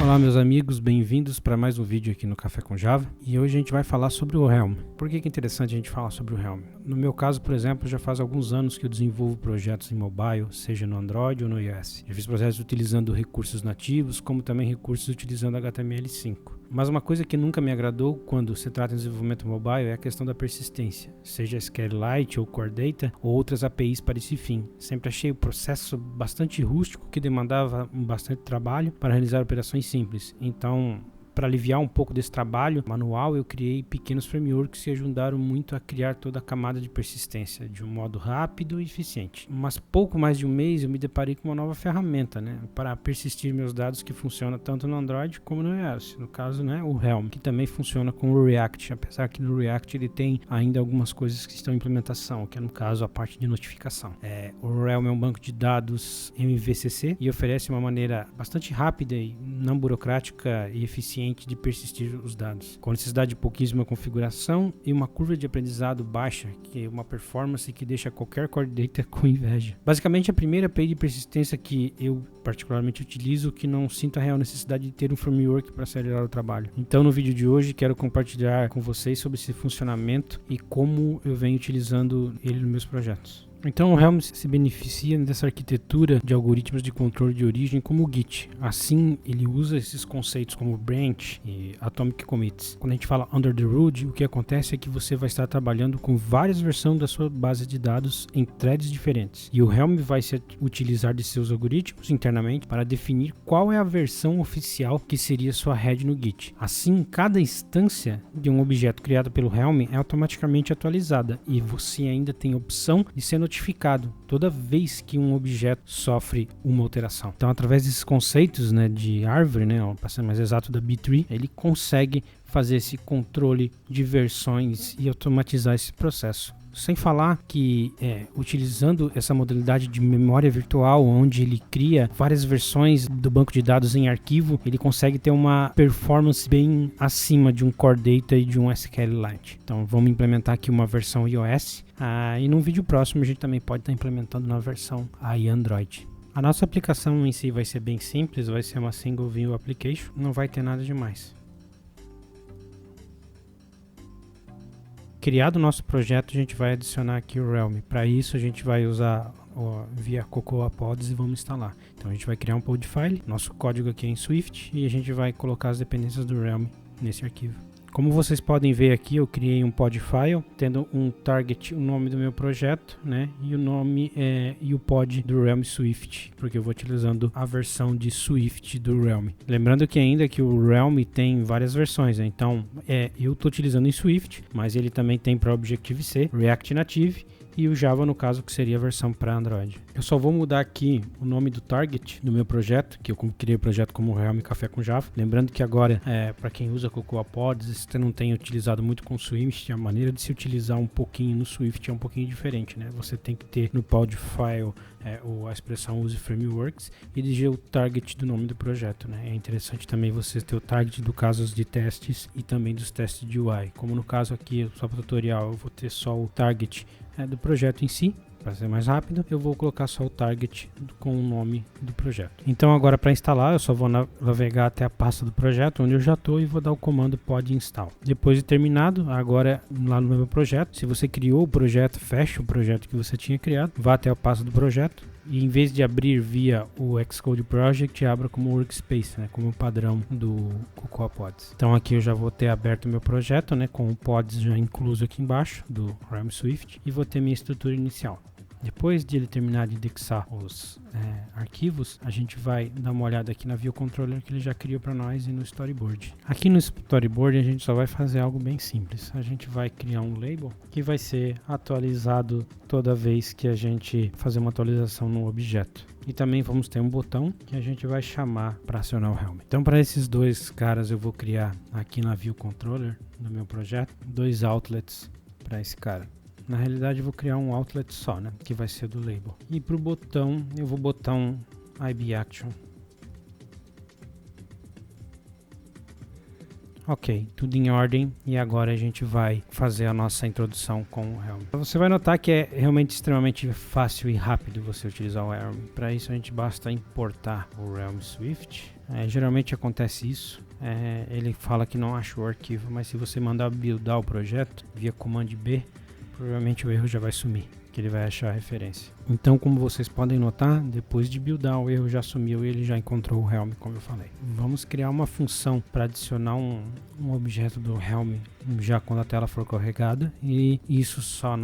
Olá meus amigos, bem-vindos para mais um vídeo aqui no Café com Java. E hoje a gente vai falar sobre o Helm. Por que é interessante a gente falar sobre o Helm? No meu caso, por exemplo, já faz alguns anos que eu desenvolvo projetos em mobile, seja no Android ou no iOS. Já fiz projetos utilizando recursos nativos, como também recursos utilizando HTML5. Mas uma coisa que nunca me agradou quando se trata de desenvolvimento mobile é a questão da persistência, seja SQLite ou Core Data ou outras APIs para esse fim. Sempre achei o processo bastante rústico que demandava bastante trabalho para realizar operações simples. Então, para aliviar um pouco desse trabalho manual, eu criei pequenos frameworks que ajudaram muito a criar toda a camada de persistência de um modo rápido e eficiente. Mas pouco mais de um mês eu me deparei com uma nova ferramenta, para persistir meus dados que funciona tanto no Android como no iOS. No caso, o Helm, que também funciona com o React, apesar que no React ele tem ainda algumas coisas que estão em implementação, que é no caso a parte de notificação. O Helm é um banco de dados MVCC e oferece uma maneira bastante rápida e não burocrática e eficiente de persistir os dados, com necessidade de pouquíssima configuração e uma curva de aprendizado baixa, que é uma performance que deixa qualquer core data com inveja. Basicamente, a primeira API de persistência que eu particularmente utilizo, que não sinto a real necessidade de ter um framework para acelerar o trabalho. Então, no vídeo de hoje, quero compartilhar com vocês sobre esse funcionamento e como eu venho utilizando ele nos meus projetos. Então o Helm se beneficia dessa arquitetura de algoritmos de controle de origem como o Git. Assim, ele usa esses conceitos como branch e atomic commits. Quando a gente fala under the hood, o que acontece é que você vai estar trabalhando com várias versões da sua base de dados em threads diferentes. E o Helm vai se utilizar de seus algoritmos internamente para definir qual é a versão oficial que seria sua head no Git. Assim, cada instância de um objeto criado pelo Helm é automaticamente atualizada e você ainda tem a opção de ser notificado toda vez que um objeto sofre uma alteração. Então, através desses conceitos de árvore, para ser mais exato da B-tree, ele consegue fazer esse controle de versões e automatizar esse processo. Sem falar que, utilizando essa modalidade de memória virtual, onde ele cria várias versões do banco de dados em arquivo, ele consegue ter uma performance bem acima de um Core Data e de um SQLite. Então, vamos implementar aqui uma versão iOS, e num vídeo próximo a gente também pode estar implementando na versão Android. A nossa aplicação em si vai ser bem simples, vai ser uma Single View Application, não vai ter nada demais. Criado o nosso projeto, a gente vai adicionar aqui o Helm. Para isso, a gente vai usar via Cocoa Pods e vamos instalar. Então, a gente vai criar um pod file, nosso código aqui é em Swift, e a gente vai colocar as dependências do Helm nesse arquivo. Como vocês podem ver aqui, eu criei um pod file, tendo um target, o nome do meu projeto, e o nome e o pod do Helm Swift, porque eu vou utilizando a versão de Swift do Helm. Lembrando que ainda que o Helm tem várias versões, então eu estou utilizando em Swift, mas ele também tem para Objective-C, React Native e o Java, no caso, que seria a versão para Android. Eu só vou mudar aqui o nome do target do meu projeto, que eu criei o projeto como Helm Café com Java. Lembrando que agora, para quem usa Cocoa Pods, se você não tem utilizado muito com Swift, a maneira de se utilizar um pouquinho no Swift é um pouquinho diferente, Você tem que ter no pod file a expressão use frameworks e dizer o target do nome do projeto, É interessante também você ter o target do casos de testes e também dos testes de UI. Como no caso aqui, só para o tutorial, eu vou ter só o target do projeto em si. Para ser mais rápido, eu vou colocar só o target com o nome do projeto. Então agora, para instalar, eu só vou navegar até a pasta do projeto onde eu já estou e vou dar o comando pod install. Depois de terminado, agora lá no meu projeto, se você criou o projeto, fecha o projeto que você tinha criado, vá até a pasta do projeto e em vez de abrir via o Xcode Project, abra como Workspace, como o padrão do Cocoa Pods. Então aqui eu já vou ter aberto o meu projeto, com o Pods já incluso aqui embaixo do Helm Swift e vou ter minha estrutura inicial. Depois de ele terminar de indexar os arquivos, a gente vai dar uma olhada aqui na View Controller que ele já criou para nós e no Storyboard. Aqui no Storyboard a gente só vai fazer algo bem simples. A gente vai criar um label que vai ser atualizado toda vez que a gente fazer uma atualização no objeto. E também vamos ter um botão que a gente vai chamar para acionar o Helm. Então, para esses dois caras, eu vou criar aqui na View Controller do meu projeto, dois outlets para esse cara. Na realidade, eu vou criar um outlet só, que vai ser do label. E para o botão, eu vou botar um IB Action. Ok, tudo em ordem, e agora a gente vai fazer a nossa introdução com o Helm. Você vai notar que é realmente extremamente fácil e rápido você utilizar o Helm. Para isso a gente basta importar o Helm Swift. Geralmente acontece isso. Ele fala que não achou o arquivo, mas se você mandar buildar o projeto via Command B, provavelmente o erro já vai sumir, que ele vai achar a referência. Então, como vocês podem notar, depois de buildar, o erro já sumiu e ele já encontrou o Helm, como eu falei. Vamos criar uma função para adicionar um objeto do Helm já quando a tela for carregada, e isso só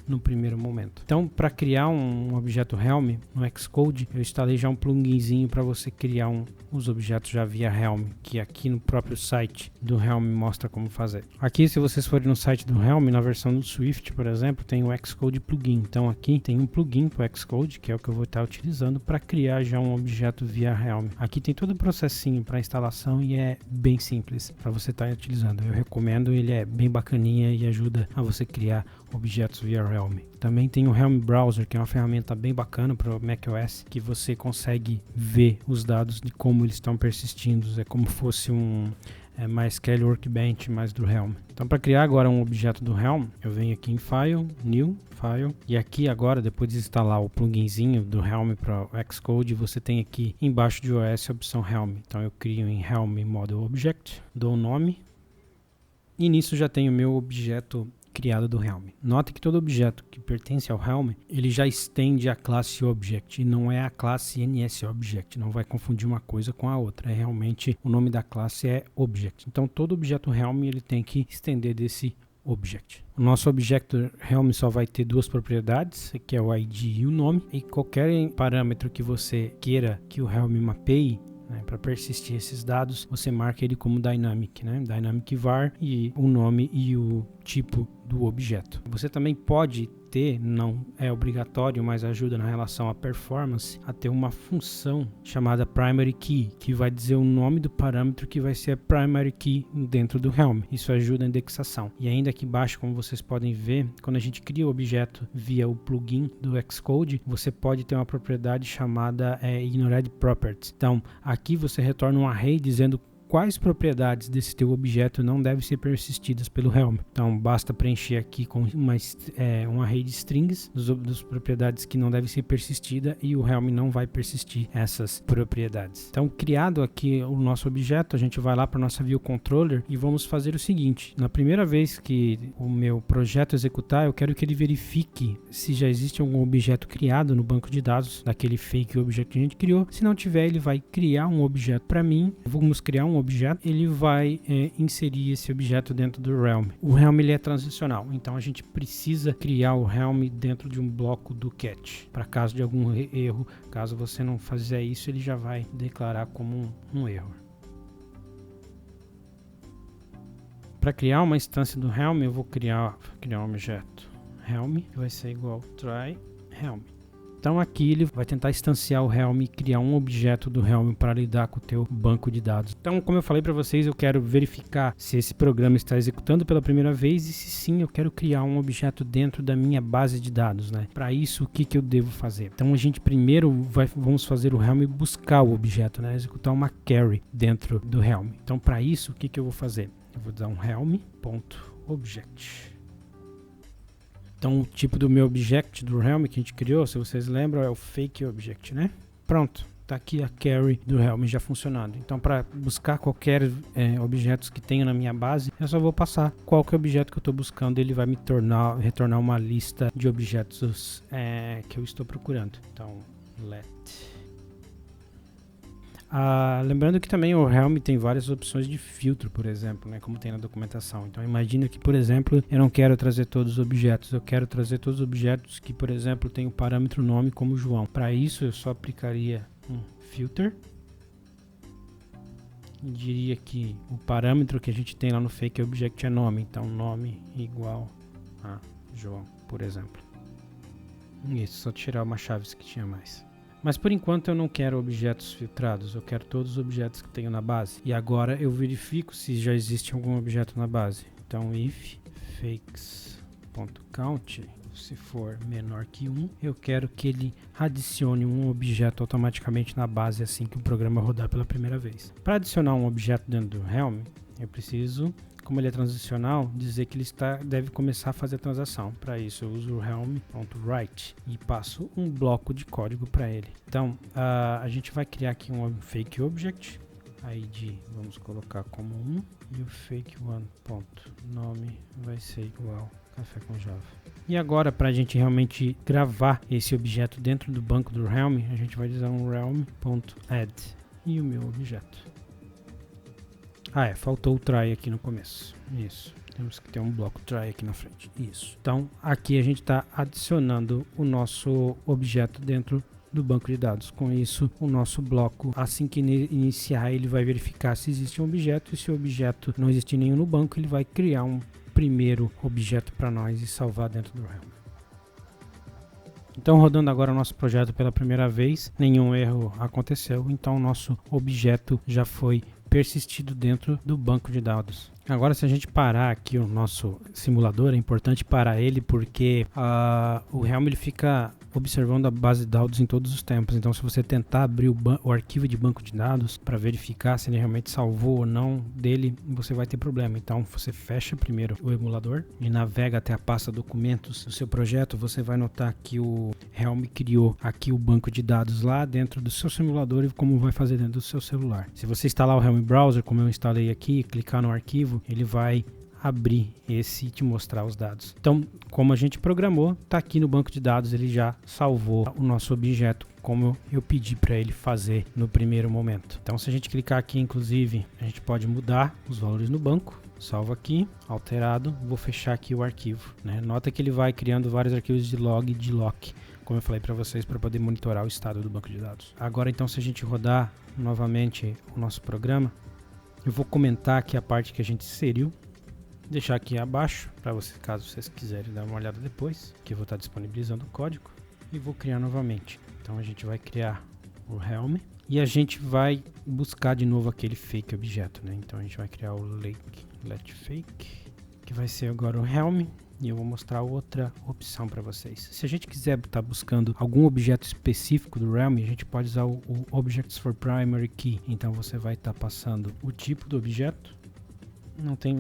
no primeiro momento. Então, para criar um objeto Helm no Xcode, eu instalei já um pluginzinho para você criar os objetos já via Helm, que aqui no próprio site do Helm mostra como fazer. Aqui, se vocês forem no site do Helm, na versão do Swift, por exemplo, tem o Xcode plugin. Então, aqui tem um plugin para o Xcode, que é o que eu vou estar utilizando para criar já um objeto via Helm. Aqui tem todo o processinho para instalação e é bem simples para você estar utilizando. Eu recomendo, ele é bem bacaninha e ajuda a você criar objetos via Helm. Também tem o Helm Browser, que é uma ferramenta bem bacana para o macOS, que você consegue ver os dados de como eles estão persistindo. É como se fosse um MySQL Workbench, mais do Helm. Então, para criar agora um objeto do Helm, eu venho aqui em File, New, File, e aqui agora, depois de instalar o pluginzinho do Helm para o Xcode, você tem aqui embaixo de OS a opção Helm. Então, eu crio em Helm Model Object, dou o nome, e nisso já tenho o meu objeto criado do Helm. Note que todo objeto que pertence ao Helm, ele já estende a classe Object e não é a classe NSObject. Não vai confundir uma coisa com a outra. Realmente o nome da classe é Object. Então todo objeto Helm ele tem que estender desse Object. O nosso objeto Helm só vai ter duas propriedades, que é o ID e o nome. E qualquer parâmetro que você queira que o Helm mapeie, para persistir esses dados, você marca ele como dynamic, dynamic var, e o nome e o tipo do objeto. Você também pode ter, não é obrigatório, mas ajuda na relação à performance, a ter uma função chamada primary key, que vai dizer o nome do parâmetro que vai ser a primary key dentro do Helm. Isso ajuda a indexação. E ainda aqui embaixo, como vocês podem ver, quando a gente cria o objeto via o plugin do Xcode, você pode ter uma propriedade chamada ignored properties. Então, aqui você retorna um array dizendo quais propriedades desse teu objeto não devem ser persistidas pelo Helm. Então, basta preencher aqui com um array de strings das propriedades que não devem ser persistidas, e o Helm não vai persistir essas propriedades. Então, criado aqui o nosso objeto, a gente vai lá para nossa view controller e vamos fazer o seguinte. Na primeira vez que o meu projeto executar, eu quero que ele verifique se já existe algum objeto criado no banco de dados daquele fake objeto que a gente criou. Se não tiver, ele vai criar um objeto para mim. Vamos criar um objeto, ele vai inserir esse objeto dentro do Helm. O Helm ele é transicional, então a gente precisa criar o Helm dentro de um bloco do catch. Para caso de algum erro, caso você não fizer isso, ele já vai declarar como um erro. Para criar uma instância do Helm, eu vou criar um objeto Helm, que vai ser igual try Helm. Então aqui ele vai tentar instanciar o Helm e criar um objeto do Helm para lidar com o teu banco de dados. Então, como eu falei para vocês, eu quero verificar se esse programa está executando pela primeira vez e se sim, eu quero criar um objeto dentro da minha base de dados, Para isso, o que eu devo fazer? Então a gente primeiro vamos fazer o Helm buscar o objeto, executar uma query dentro do Helm. Então para isso, o que eu vou fazer? Eu vou dar um helm.object. Então o tipo do meu object do Helm que a gente criou, se vocês lembram, é o fake object, Pronto, tá aqui a query do Helm já funcionando. Então para buscar qualquer objetos que tenha na minha base, eu só vou passar qual que é o objeto que eu estou buscando, ele vai me retornar uma lista de objetos que eu estou procurando. Então let. Lembrando que também o Helm tem várias opções de filtro, por exemplo, como tem na documentação. Então imagina que, por exemplo, eu não quero trazer todos os objetos, eu quero trazer todos os objetos que, por exemplo, tem o parâmetro nome como João. Para isso eu só aplicaria um filter e diria que o parâmetro que a gente tem lá no fake object é nome, então nome igual a João, por exemplo. Isso, só tirar uma chave que tinha mais. Mas por enquanto eu não quero objetos filtrados, eu quero todos os objetos que tenho na base. E agora eu verifico se já existe algum objeto na base. Então if fakes.count, se for menor que 1, eu quero que ele adicione um objeto automaticamente na base assim que o programa rodar pela primeira vez. Para adicionar um objeto dentro do Helm, Eu preciso, como ele é transicional, dizer que ele deve começar a fazer a transação. Para isso eu uso o helm.write e passo um bloco de código para ele. Então a gente vai criar aqui um fake object, id vamos colocar como 1 e o fake one.nome vai ser igual café com Java. E agora, para a gente realmente gravar esse objeto dentro do banco do Helm, a gente vai usar um realm.add e o meu objeto. Faltou o try aqui no começo. Isso. Temos que ter um bloco try aqui na frente. Isso. Então, aqui a gente está adicionando o nosso objeto dentro do banco de dados. Com isso, o nosso bloco, assim que iniciar, ele vai verificar se existe um objeto. E se o objeto não existir nenhum no banco, ele vai criar um primeiro objeto para nós e salvar dentro do Helm. Então, rodando agora o nosso projeto pela primeira vez, nenhum erro aconteceu. Então, o nosso objeto já foi persistido dentro do banco de dados. Agora, se a gente parar aqui o nosso simulador, é importante parar ele porque o Helm ele fica observando a base de dados em todos os tempos. Então, se você tentar abrir o arquivo de banco de dados para verificar se ele realmente salvou ou não dele, você vai ter problema. Então, você fecha primeiro o emulador e navega até a pasta documentos do seu projeto. Você vai notar que o Helm criou aqui o banco de dados lá dentro do seu simulador e como vai fazer dentro do seu celular. Se você instalar o Helm Browser, como eu instalei aqui, clicar no arquivo, ele vai abrir esse e te mostrar os dados. Então, como a gente programou, está aqui no banco de dados, ele já salvou o nosso objeto, como eu pedi para ele fazer no primeiro momento. Então, se a gente clicar aqui, inclusive, a gente pode mudar os valores no banco. Salvo aqui, alterado, vou fechar aqui o arquivo, né? Nota que ele vai criando vários arquivos de log e de lock, como eu falei para vocês, para poder monitorar o estado do banco de dados. Agora, então, se a gente rodar novamente o nosso programa, eu vou comentar aqui a parte que a gente inseriu, deixar aqui abaixo, para vocês, caso vocês quiserem dar uma olhada depois, que eu vou estar disponibilizando o código, e vou criar novamente. Então a gente vai criar o Helm, e a gente vai buscar de novo aquele fake objeto, né? Então a gente vai criar o let fake, que vai ser agora o Helm, e eu vou mostrar outra opção para vocês. Se a gente quiser estar buscando algum objeto específico do Helm, a gente pode usar o Objects for Primary Key. Então você vai estar passando o tipo do objeto.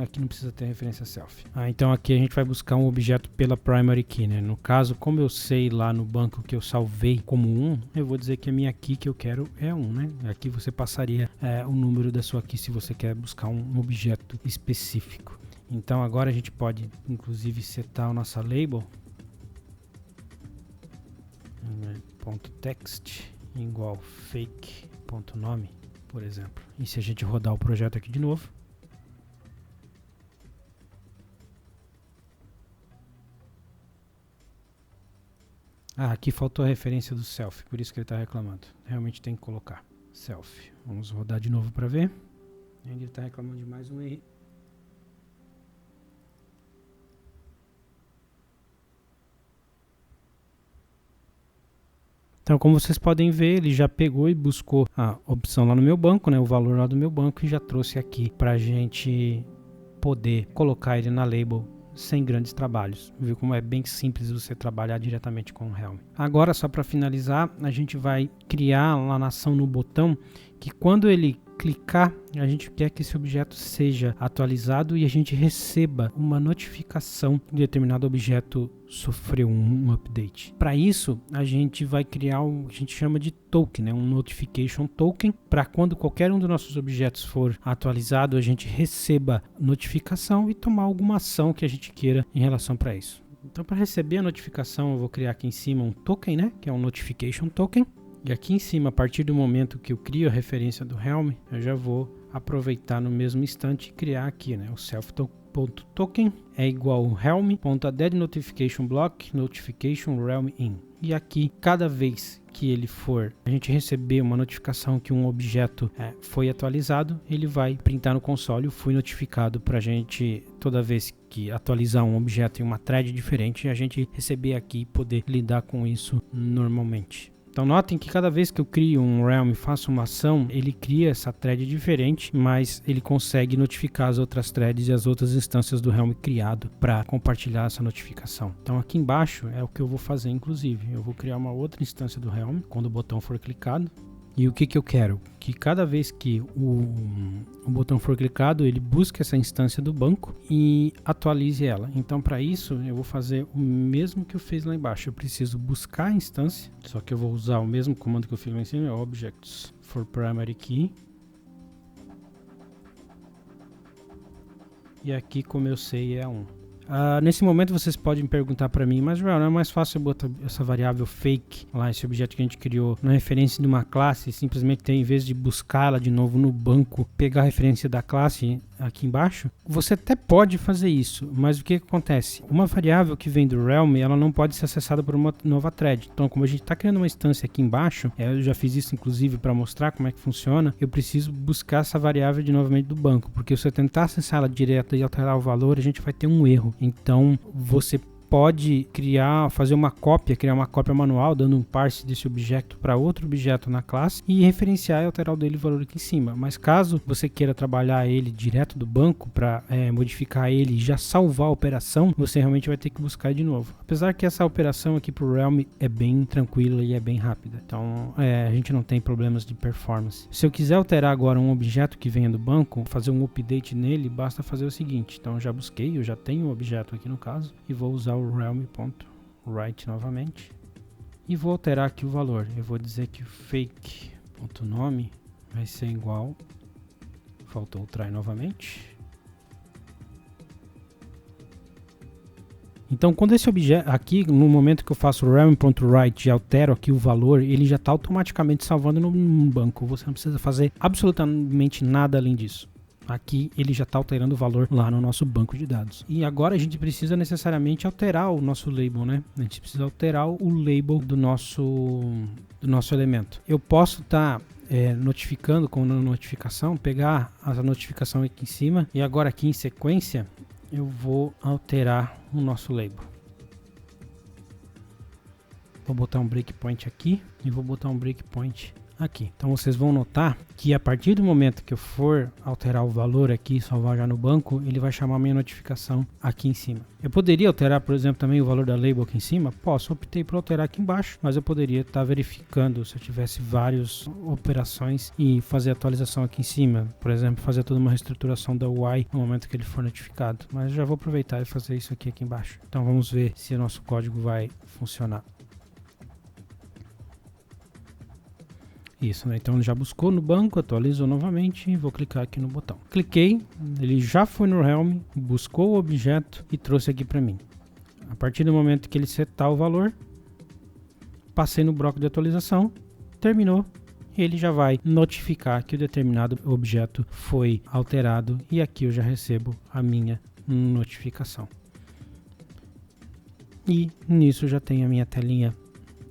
Aqui não precisa ter referência self. Então aqui a gente vai buscar um objeto pela primary key, né? No caso, como eu sei lá no banco que eu salvei como 1, eu vou dizer que a minha key que eu quero é 1, né? Aqui você passaria o número da sua key se você quer buscar um objeto específico. Então agora a gente pode inclusive setar a nossa label .text igual fake.nome, por exemplo. E se a gente rodar o projeto aqui de novo, aqui faltou a referência do self, por isso que ele está reclamando. Realmente tem que colocar self. Vamos rodar de novo para ver. E ele está reclamando de mais um erro. Então, como vocês podem ver, ele já pegou e buscou a opção lá no meu banco, né, o valor lá do meu banco, e já trouxe aqui para a gente poder colocar ele na label sem grandes trabalhos. Viu como é bem simples você trabalhar diretamente com o Helm. Agora, só para finalizar, a gente vai criar lá na ação no botão que quando ele clicar, a gente quer que esse objeto seja atualizado e a gente receba uma notificação que determinado objeto sofreu um update. Para isso, a gente vai criar o que a gente chama de token, né? Um notification token, para quando qualquer um dos nossos objetos for atualizado, a gente receba notificação e tomar alguma ação que a gente queira em relação para isso. Então, para receber a notificação, eu vou criar aqui em cima um token, né? Que é um notification token. E aqui em cima, a partir do momento que eu crio a referência do Helm, eu já vou aproveitar no mesmo instante e criar aqui, né? O self.token é igual ao helm.add notification block notification realm in. E aqui, cada vez que a gente receber uma notificação que um objeto foi atualizado, ele vai printar no console, fui notificado, para a gente, toda vez que atualizar um objeto em uma thread diferente, a gente receber aqui e poder lidar com isso normalmente. Então notem que cada vez que eu crio um Realm e faço uma ação, ele cria essa thread diferente, mas ele consegue notificar as outras threads e as outras instâncias do Realm criado para compartilhar essa notificação. Então aqui embaixo é o que eu vou fazer, inclusive. Eu vou criar uma outra instância do Realm quando o botão for clicado. E o que eu quero? Que cada vez que o botão for clicado, ele busque essa instância do banco e atualize ela. Então, para isso, eu vou fazer o mesmo que eu fiz lá embaixo. Eu preciso buscar a instância, só que eu vou usar o mesmo comando que eu fiz lá em cima, objects for primary key. E aqui, como eu sei, é 1. Nesse momento vocês podem perguntar para mim, mas não é mais fácil eu botar essa variável fake lá, esse objeto que a gente criou na referência de uma classe, simplesmente em vez de buscá-la de novo no banco, pegar a referência da classe aqui embaixo? Você até pode fazer isso, mas o que acontece? Uma variável que vem do Realm, ela não pode ser acessada por uma nova thread. Então, como a gente está criando uma instância aqui embaixo, eu já fiz isso inclusive para mostrar como é que funciona, eu preciso buscar essa variável de novamente do banco, porque se eu tentar acessar ela direto e alterar o valor, a gente vai ter um erro. Então, você pode criar uma cópia manual, dando um parse desse objeto para outro objeto na classe e referenciar e alterar o dele valor aqui em cima. Mas caso você queira trabalhar ele direto do banco para modificar ele e já salvar a operação, você realmente vai ter que buscar de novo. Apesar que essa operação aqui para o Realm é bem tranquila e é bem rápida. Então a gente não tem problemas de performance. Se eu quiser alterar agora um objeto que venha do banco, fazer um update nele, basta fazer o seguinte. Então eu já busquei, eu já tenho o objeto aqui no caso e vou usar o realm.write novamente e vou alterar aqui o valor. Eu vou dizer que o fake.nome vai ser igual, faltou o try novamente. Então, quando esse objeto aqui, no momento que eu faço o realm.write e altero aqui o valor, ele já está automaticamente salvando no banco. Você não precisa fazer absolutamente nada além disso. Aqui ele já está alterando o valor lá no nosso banco de dados. E agora a gente precisa necessariamente alterar o nosso label, né? A gente precisa alterar o label do nosso elemento. Eu posso estar notificando com notificação, pegar a notificação aqui em cima e agora aqui em sequência eu vou alterar o nosso label. Vou botar um breakpoint aqui e vou botar um breakpoint aqui. Então vocês vão notar que a partir do momento que eu for alterar o valor aqui, salvar já no banco, ele vai chamar a minha notificação aqui em cima. Eu poderia alterar, por exemplo, também o valor da label aqui em cima? Posso, optei por alterar aqui embaixo, mas eu poderia estar verificando se eu tivesse várias operações e fazer a atualização aqui em cima. Por exemplo, fazer toda uma reestruturação da UI no momento que ele for notificado. Mas eu já vou aproveitar e fazer isso aqui embaixo. Então vamos ver se o nosso código vai funcionar. Isso, né? Então ele já buscou no banco, atualizou novamente e vou clicar aqui no botão. Cliquei, ele já foi no Realm, buscou o objeto e trouxe aqui para mim. A partir do momento que ele setar o valor, passei no bloco de atualização, terminou, ele já vai notificar que o determinado objeto foi alterado e aqui eu já recebo a minha notificação. E nisso já tem a minha telinha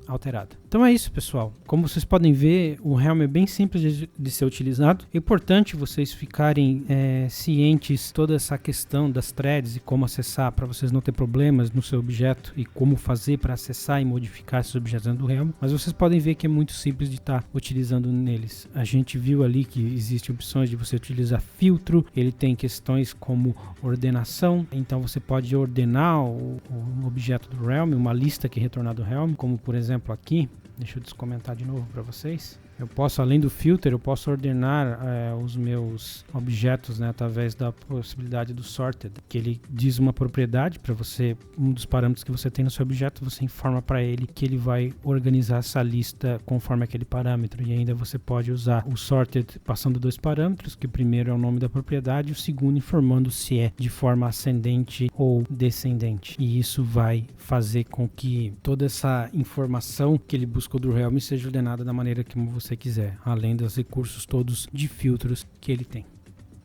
alterada. Então é isso, pessoal. Como vocês podem ver, o Realm é bem simples de ser utilizado. É importante vocês ficarem cientes de toda essa questão das threads e como acessar para vocês não ter problemas no seu objeto e como fazer para acessar e modificar esses objetos dentro do Realm. Mas vocês podem ver que é muito simples de estar utilizando neles. A gente viu ali que existem opções de você utilizar filtro. Ele tem questões como ordenação. Então você pode ordenar o objeto do Realm, uma lista que retornar do Realm, como por exemplo aqui. Deixa eu descomentar de novo para vocês. Eu posso, além do filter, eu posso ordenar os meus objetos, né, através da possibilidade do sorted, que ele diz uma propriedade para você, um dos parâmetros que você tem no seu objeto, você informa para ele que ele vai organizar essa lista conforme aquele parâmetro. E ainda você pode usar o sorted passando dois parâmetros, que o primeiro é o nome da propriedade e o segundo informando se é de forma ascendente ou descendente. E isso vai fazer com que toda essa informação que ele buscou do Realm seja ordenada da maneira que você quiser, além dos recursos todos de filtros que ele tem.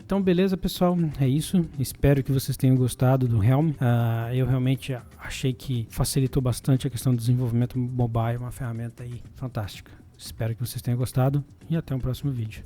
Então beleza, pessoal, é isso. Espero que vocês tenham gostado do Realm. Eu realmente achei que facilitou bastante a questão do desenvolvimento mobile, uma ferramenta aí fantástica. Espero que vocês tenham gostado e até o próximo vídeo.